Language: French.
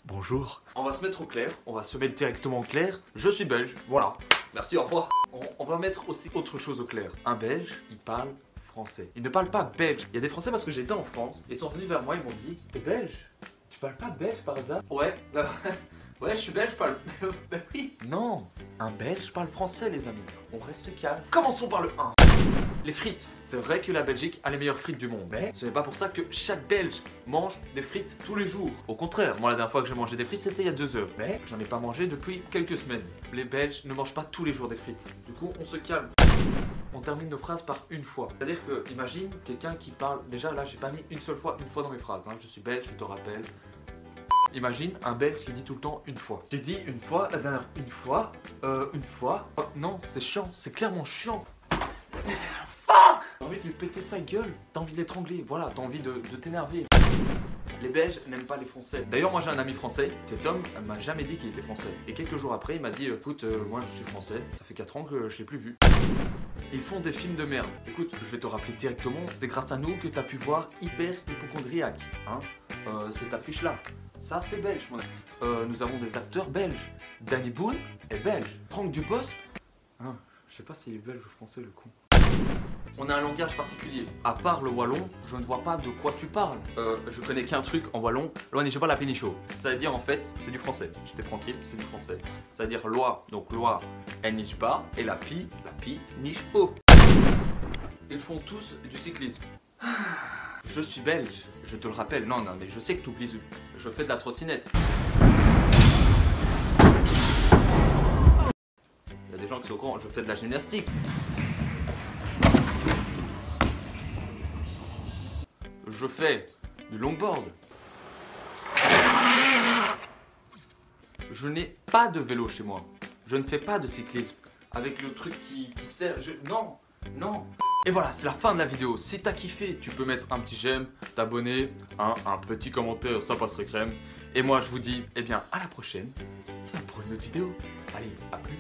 Bonjour. On va se mettre au clair, on va se mettre directement au clair. Je suis belge, voilà. Merci, au revoir. On va mettre aussi autre chose au clair. Un belge, il parle français. Il ne parle pas belge. Il y a des français parce que j'étais en France. Ils sont venus vers moi, ils m'ont dit: t'es belge? Tu parles pas belge par hasard? Ouais. Ouais, je suis belge, je parle. Ben oui. Non, un belge parle français, les amis. On reste calme. Commençons par le 1. Les frites. C'est vrai que la Belgique a les meilleures frites du monde, mais ce n'est pas pour ça que chaque Belge mange des frites tous les jours. Au contraire, moi la dernière fois que j'ai mangé des frites, c'était il y a 2 heures. Mais j'en ai pas mangé depuis quelques semaines. Les Belges ne mangent pas tous les jours des frites. Du coup, on se calme. On termine nos phrases par une fois. C'est-à-dire que, imagine quelqu'un qui parle. Déjà là, j'ai pas mis une fois dans mes phrases. Hein. Je suis belge, je te rappelle. Imagine un belge qui dit tout le temps une fois. J'ai dit une fois, la dernière une fois. Oh, non, c'est chiant, c'est clairement chiant. Fuck! T'as envie de lui péter sa gueule, t'as envie de l'étrangler, voilà, t'as envie de t'énerver. Les Belges n'aiment pas les Français. D'ailleurs, moi j'ai un ami français. Cet homme m'a jamais dit qu'il était français. Et quelques jours après, il m'a dit: écoute, moi je suis français. Ça fait 4 ans que je l'ai plus vu. Ils font des films de merde. Écoute, je vais te rappeler directement. C'est grâce à nous que t'as pu voir Hyper Hypochondriaque. Hein, cette affiche là. Ça c'est belge, mon ami. Nous avons des acteurs belges. Danny Boone est belge. Franck Dubos, hein, je sais pas s'il est belge ou français, le con. On a un langage particulier. À part le wallon, je ne vois pas de quoi tu parles. Je connais qu'un truc en wallon. Loi nije pas la pénicho. Ça veut dire en fait, c'est du français. J'étais tranquille, c'est du français. Ça veut dire loi. Donc loi, elle nije pas. Et la pi nije pas. Ils font tous du cyclisme. Je suis belge, je te le rappelle. Non, mais je sais que tu oublies. Je fais de la trottinette. Il y a des gens qui sont au courant, je fais de la gymnastique. Je fais du longboard. Je n'ai pas de vélo chez moi. Je ne fais pas de cyclisme. Avec le truc qui sert... Non, non. Et voilà, c'est la fin de la vidéo. Si t'as kiffé, tu peux mettre un petit j'aime, t'abonner, un petit commentaire, ça passerait crème. Et moi, je vous dis, eh bien, à la prochaine pour une autre vidéo. Allez, à plus.